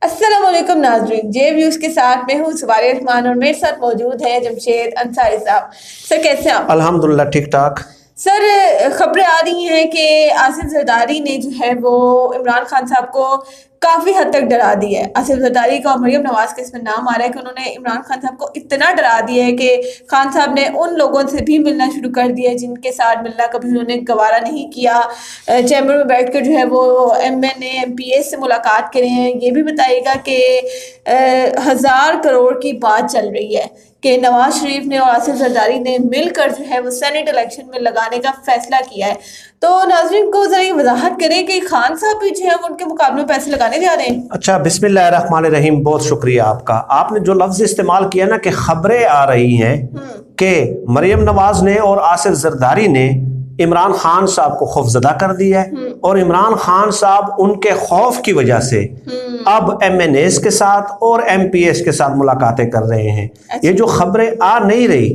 अस्सलाम वालेकुम नाज़रीन, जे व्यूज़ के साथ मैं हूँ सवारे रहमान और मेरे साथ मौजूद है जमशेद अंसारी साहब। सर कैसे हैं आप? अल्हम्दुलिल्लाह ठीक ठाक। सर खबरें आ रही हैं कि आसिफ जरदारी ने जो है वो इमरान खान साहब को काफ़ी हद तक डरा दिया है। आसिफ जरदारी का और मरियम नवाज़ का इसमें नाम आ रहा है कि उन्होंने इमरान खान साहब को इतना डरा दिया है कि खान साहब ने उन लोगों से भी मिलना शुरू कर दिया है जिनके साथ मिलना कभी उन्होंने गवारा नहीं किया। चैम्बर में बैठ कर जो है वो MNA MPs से मुलाकात करें हैं। ये भी बताइएगा कि 1000 करोड़ की बात चल रही है कि नवाज शरीफ ने और आसिफ जरदारी ने मिलकर जो है वो सेनेट इलेक्शन में लगाने का फैसला किया है। तो नाज़रीन को ज़रा ये वजाहत करें कि खान साहब भी जो है वो उनके मुकाबले में पैसे लगाने जा रहे हैं। अच्छा, बिस्मिल्लाहिर्रहमानिर्रहीम, बहुत शुक्रिया आपका। आपने जो लफ्ज़ इस्तेमाल किया ना कि खबरें आ रही हैं कि मरियम नवाज ने और आसिफ जरदारी ने इमरान खान साहब को खौफजदा कर दिया है और इमरान खान साहब उनके खौफ की वजह से अब MNAs के साथ और MPs के साथ मुलाकातें कर रहे हैं। ये जो खबरें आ नहीं रही,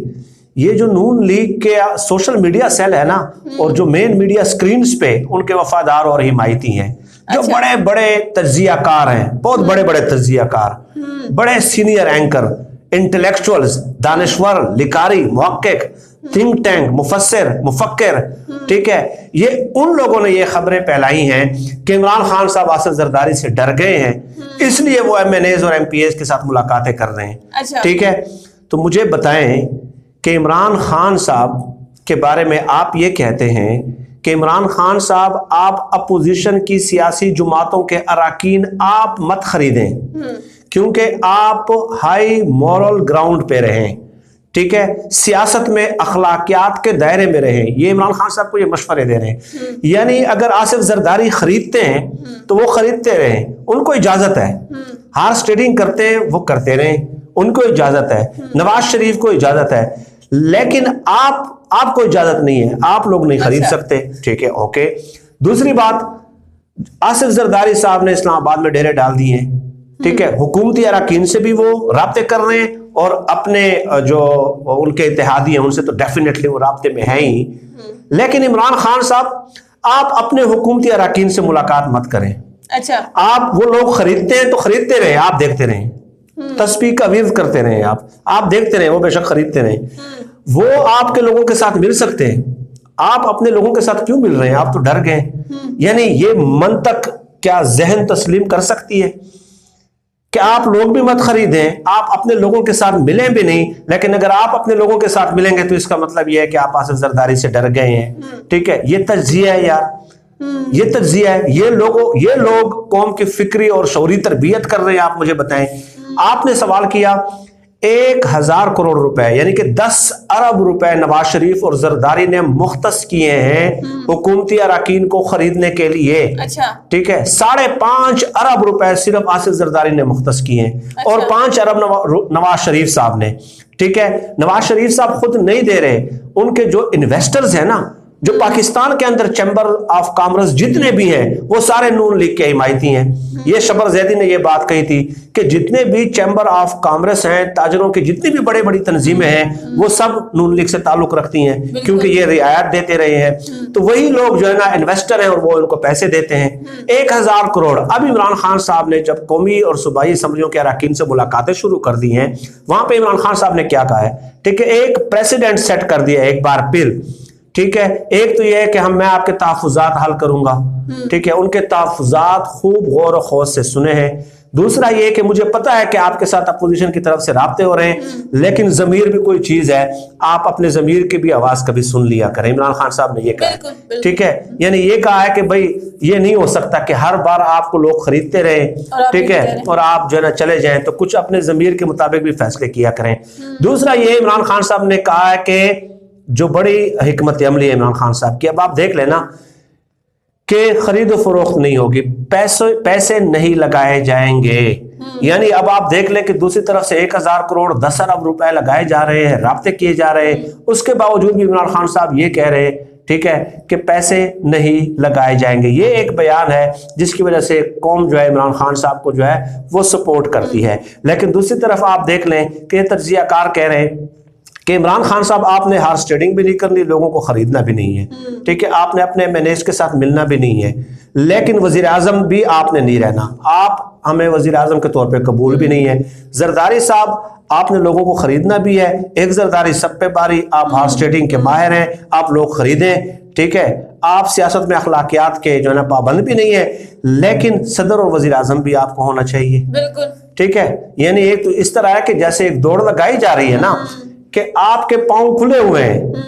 ये जो नून लीग के सोशल मीडिया सेल है ना और जो मेन मीडिया स्क्रीन पे उनके वफादार और हिमायती हैं, जो बड़े बड़े तज्जियाकार हैं, बहुत बड़े बड़े तज्जियाकार, बड़े सीनियर एंकर, इंटेलेक्चुअल्स, दानिश्वर, लिकारी, मुहक्किक, थिंक टैंक, मुफस्सिर, मुफक्किर, ठीक है, ये उन लोगों ने ये खबरें फैलाई हैं कि इमरान खान साहब आसिफ जरदारी से डर गए हैं, इसलिए वो MNAs और MPs के साथ मुलाकातें कर रहे हैं। ठीक है, तो मुझे बताएं कि इमरान खान साहब के बारे में आप ये कहते हैं कि इमरान खान साहब, आप अपोजिशन की सियासी जमातों के अराकीन आप मत खरीदें, क्योंकि आप हाई मॉरल ग्राउंड पे रहें, ठीक है, सियासत में अखलाकियात के दायरे में रहें। ये इमरान खान साहब को ये मशवरे दे रहे हैं। यानी अगर आसिफ जरदारी खरीदते हैं तो वो खरीदते रहें, उनको इजाजत है। हार्स ट्रेडिंग करते हैं वो करते रहें, उनको इजाजत है। नवाज शरीफ को इजाजत है, लेकिन आपको इजाजत नहीं है, आप लोग नहीं खरीद सकते। ठीक है, ओके। दूसरी बात, आसिफ जरदारी साहब ने इस्लामाबाद में डेरे डाल दिए हैं, ठीक है, हुकूमती अराकीन से भी वो राब्ते कर रहे हैं और अपने जो उनके इत्तेहादी हैं उनसे तो डेफिनेटली वो राब्ते में है ही। लेकिन इमरान खान साहब, आप अपने हुकूमती अराकीन से मुलाकात मत करें। अच्छा, आप वो लोग खरीदते हैं तो खरीदते रहे, आप देखते रहें, तस्बीह का विर्द करते रहें, आप देखते रहें, वो बेशक खरीदते रहें। वो आपके लोगों के साथ मिल सकते हैं, आप अपने लोगों के साथ क्यों मिल रहे हैं? आप तो डर गए। यानी ये मंतक क्या जहन तस्लीम कर सकती है कि आप लोग भी मत खरीदें, आप अपने लोगों के साथ मिलें भी नहीं, लेकिन अगर आप अपने लोगों के साथ मिलेंगे तो इसका मतलब यह है कि आप आसिफ जरदारी से डर गए हैं। ठीक है, ये तज्जिया है यार, ये तज्जिया है। ये लोग कौम की फिक्री और शौरी तरबियत कर रहे हैं। आप मुझे बताएं, आपने सवाल किया 1000 करोड़ रुपए यानी कि 10 अरब रुपए नवाज शरीफ और जरदारी ने मुख्तस किए हैं हुकूमती अराकीन को खरीदने के लिए। अच्छा, ठीक है, 5.5 अरब रुपए सिर्फ आसिफ जरदारी ने मुख्तस किए हैं। अच्छा। और 5 अरब नवाज शरीफ साहब ने। ठीक है, नवाज शरीफ साहब खुद नहीं दे रहे, उनके जो इन्वेस्टर्स हैं ना, जो पाकिस्तान के अंदर चैम्बर ऑफ कॉमर्स जितने भी हैं वो सारे नून लीग के हिमायती हैं। ये शबर जैदी ने ये बात कही थी कि जितने भी चैम्बर ऑफ कॉमर्स हैं, ताजरों की जितनी भी बड़ी बड़ी तंजीमें हैं, वो सब नून लीग से ताल्लुक रखती हैं, क्योंकि ये रियायत देते रहे हैं। तो वही लोग जो है ना इन्वेस्टर हैं और वो उनको पैसे देते हैं। 1000 करोड़। अब इमरान खान साहब ने जब कौमी और सूबाई असम्बलियों के अराकीन से मुलाकातें शुरू कर दी हैं, वहां पर इमरान खान साहब ने क्या कहा है? ठीक है, एक प्रेसिडेंट सेट कर दिया एक बार फिर। ठीक है, एक तो यह है कि मैं आपके तहफ़्फ़ुज़ात हल करूंगा। ठीक है, उनके तहफ़्फ़ुज़ात खूब गौर ख़ौज़ से सुने हैं। दूसरा ये कि मुझे पता है कि आपके साथ अपोजिशन की तरफ से राब्ते हो रहे हैं, लेकिन ज़मीर भी कोई चीज़ है, आप अपने ज़मीर की भी आवाज़ कभी सुन लिया करें। इमरान खान साहब ने ये कहा। ठीक है, यानी ये कहा है कि भाई ये नहीं हो सकता कि हर बार आपको लोग खरीदते रहे, ठीक है, और आप जो है ना चले जाएं, तो कुछ अपने ज़मीर के मुताबिक भी फैसले किया करें। दूसरा ये इमरान खान साहब ने कहा है कि जो बड़ी हिकमत अमली है इमरान खान साहब की, अब आप देख लेना कि खरीदो फरोख्त नहीं होगी, पैसे नहीं लगाए जाएंगे। यानी अब आप देख लें कि दूसरी तरफ से 1000 करोड़ 10 अरब रुपए लगाए जा रहे हैं, राब्ते किए जा रहे हैं, उसके बावजूद भी इमरान खान साहब ये कह रहे हैं, ठीक है, कि पैसे नहीं लगाए जाएंगे। ये एक बयान है जिसकी वजह से कौम जो है इमरान खान साहब को जो है वो सपोर्ट करती है। लेकिन दूसरी तरफ आप देख लें कि तज्जियाकार कह रहे हैं कि इमरान खान साहब, आपने हार्स ट्रेडिंग भी नहीं करनी, लोगों को खरीदना भी नहीं है, ठीक है, आपने अपने MNAs के साथ मिलना भी नहीं है, लेकिन वजीर आजम भी आपने नहीं रहना। आप हमें वजीर आजम के तौर पे कबूल भी नहीं है। जरदारी साहब, आपने लोगों को खरीदना भी है, एक जरदारी सब पे बारी, आप हॉर्स ट्रेडिंग के माहिर हैं, आप लोग खरीदें, ठीक है। आप सियासत में अखलाकियात के जो है ना पाबंद भी नहीं है, लेकिन सदर और वजीर आजम भी आपको होना चाहिए, बिल्कुल, ठीक है। यानी एक तो इस तरह है कि जैसे एक दौड़ लगाई जा रही है ना, कि आपके पाँव खुले हुए हैं,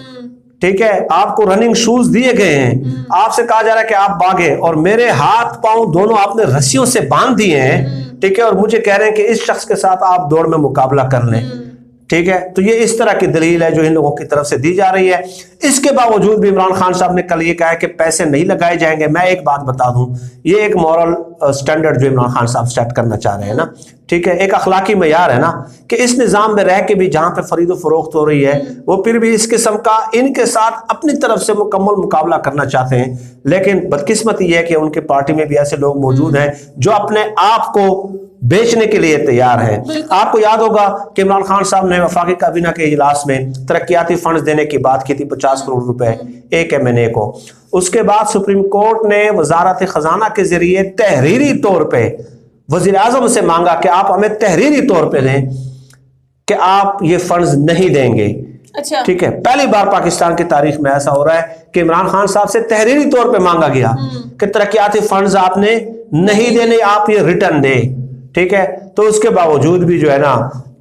ठीक है, आपको रनिंग शूज दिए गए हैं, आपसे कहा जा रहा है कि आप भागे, और मेरे हाथ पांव दोनों आपने रस्सियों से बांध दिए हैं, ठीक है, और मुझे कह रहे हैं कि इस शख्स के साथ आप दौड़ में मुकाबला कर लें, ठीक है। तो ये इस तरह की दलील है जो इन लोगों की तरफ से दी जा रही है। इसके बावजूद भी इमरान खान साहब ने कल ये कहा है कि पैसे नहीं लगाए जाएंगे। मैं एक बात बता दूं, ये एक मॉरल स्टैंडर्ड जो इमरान खान साहब सेट करना चाह रहे हैं ना, ठीक है, एक अखलाकी मयार है ना, कि इस निज़ाम में रह के भी जहां पे खरीद फरोख्त हो रही है, वो फिर भी इस किस्म का इनके साथ अपनी तरफ से मुकम्मल मुकाबला करना चाहते हैं। लेकिन बदकिस्मती ये है कि उनके पार्टी में भी ऐसे लोग मौजूद हैं जो अपने आप को बेचने के लिए तैयार हैं। आपको याद होगा कि इमरान खान साहब ने वफाकी काबीना के इजलास में तरक्याती फंड्स देने की बात की थी, 50 करोड़ रुपए एक MNA को। उसके बाद सुप्रीम कोर्ट ने वजारत खजाना के जरिए तहरीरी तौर पे वजीर आजम से मांगा कि आप हमें तहरीरी तौर पे दें कि आप ये फंड्स नहीं देंगे। अच्छा, ठीक है, पहली बार पाकिस्तान की तारीख में ऐसा हो रहा है कि इमरान खान साहब से तहरीरी तौर पे मांगा गया कि तरक्याती फंड्स आपने नहीं देने, आप ये रिटर्न दे, ठीक है। तो उसके बावजूद भी जो है ना,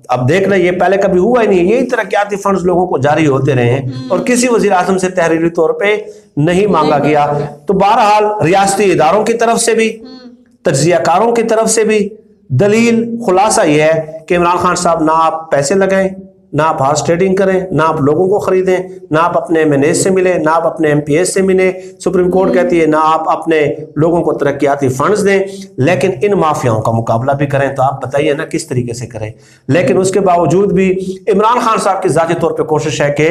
अब देख रहे, ये पहले कभी हुआ ही नहीं, यही तरक्याती फंड्स लोगों को जारी होते रहे हैं और किसी वजीर आजम से तहरीरी तौर पे नहीं मांगा गया। तो बहरहाल रियासती इदारों की तरफ से भी, तज्जियाकारों की तरफ से भी दलील खुलासा यह है कि इमरान खान साहब ना आप पैसे लगाएं, ना आप हॉर्स ट्रेडिंग करें, ना आप लोगों को खरीदें, ना आप अपने MNA से मिले, ना आप अपने MPS से मिले। सुप्रीम कोर्ट कहती है ना आप अपने लोगों को तरक्याती फंड्स दें, लेकिन इन माफियाओं का मुकाबला भी करें। तो आप बताइए ना किस तरीके से करें। लेकिन उसके बावजूद भी इमरान खान साहब की जाती तौर पर कोशिश है कि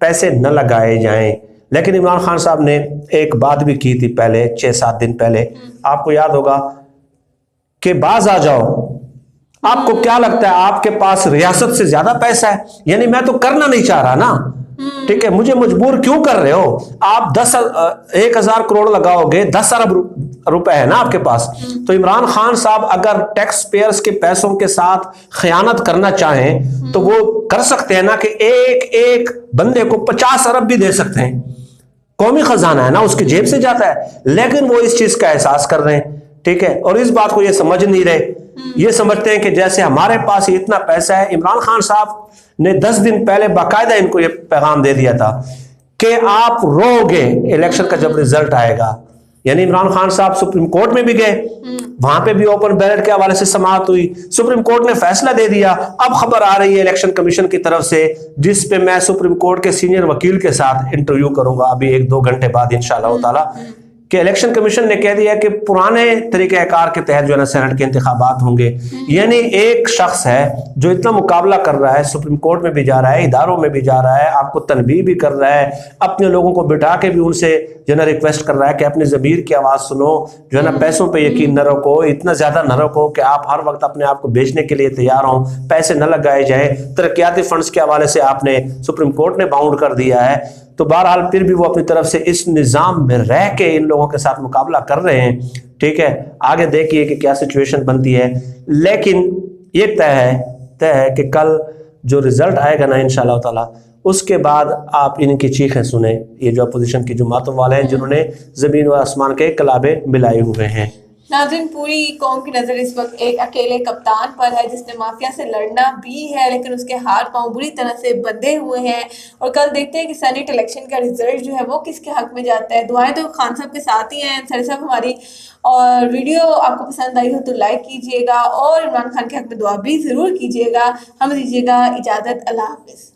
पैसे न लगाए जाएं। लेकिन इमरान खान साहब ने एक बात भी की थी पहले, 6-7 दिन पहले, आपको याद होगा कि बाज आ जाओ। आपको क्या लगता है आपके पास रियासत से ज्यादा पैसा है? यानी मैं तो करना नहीं चाह रहा ना, ठीक है, मुझे मजबूर क्यों कर रहे हो? आप 1,000 करोड़ लगाओगे, 10 अरब रुपए है ना आपके पास। तो इमरान खान साहब अगर टैक्स पेयर्स के पैसों के साथ खयानत करना चाहें तो वो कर सकते हैं ना, कि एक एक बंदे को 50 अरब भी दे सकते हैं। कौमी खजाना है ना, उसकी जेब से जाता है, लेकिन वो इस चीज का एहसास कर रहे हैं, ठीक है, और इस बात को ये समझ नहीं रहे। ये समझते हैं कि जैसे हमारे पास इतना पैसा है। इमरान खान साहब ने 10 दिन पहले बाकायदा इनको ये पैगाम दे दिया था कि आप रोगे इलेक्शन का जब रिजल्ट आएगा। यानी इमरान खान साहब सुप्रीम कोर्ट में भी गए, वहां पे भी ओपन बैलेट के हवाले से समाअत हुई, सुप्रीम कोर्ट ने फैसला दे दिया। अब खबर आ रही है इलेक्शन कमीशन की तरफ से, जिस पे मैं सुप्रीम कोर्ट के सीनियर वकील के साथ इंटरव्यू करूंगा अभी 1-2 घंटे बाद इंशाअल्लाह ताला, कि इलेक्शन कमीशन ने कह दिया कि पुराने तरीक़ेकार के तहत जो है ना सेनेट के इंतखाबात होंगे। यानी एक शख्स है जो इतना मुकाबला कर रहा है, सुप्रीम कोर्ट में भी जा रहा है, इदारों में भी जा रहा है, आपको तनबीह भी कर रहा है, अपने लोगों को बिठा के भी उनसे जो है ना रिक्वेस्ट कर रहा है कि अपनी ज़मीर की आवाज़ सुनो, जो है ना पैसों पे यकीन न रखो, इतना ज़्यादा न रखो कि आप हर वक्त अपने आप को बेचने के लिए तैयार हों, पैसे न लगाए जाएँ। तरक्याती फंड्स के हवाले से आपने सुप्रीम कोर्ट ने बाउंड कर दिया है। तो बहरहाल फिर भी वो अपनी तरफ से इस निज़ाम में रह के इन लोगों के साथ मुकाबला कर रहे हैं, ठीक है। आगे देखिए कि क्या सिचुएशन बनती है, लेकिन ये तय है कि कल जो रिजल्ट आएगा ना इंशाअल्लाह ताला, उसके बाद आप इनकी चीखें सुने, ये जो अपोजिशन की जमातों वाले हैं जिन्होंने ज़मीन व आसमान के कलाबे मिलाए हुए हैं। नाज़रीन, पूरी कौम की नज़र इस वक्त एक अकेले कप्तान पर है जिसने माफिया से लड़ना भी है, लेकिन उसके हाथ पांव बुरी तरह से बंधे हुए हैं। और कल देखते हैं कि सेनेट इलेक्शन का रिजल्ट जो है वो किसके हक में जाता है। दुआएं तो खान साहब के साथ ही हैं, सर साहब हमारी। और वीडियो आपको पसंद आई हो तो लाइक कीजिएगा और इमरान खान के हक में दुआ भी ज़रूर कीजिएगा। हमें दीजिएगा इजाज़त। अल्लाह हाफिज़।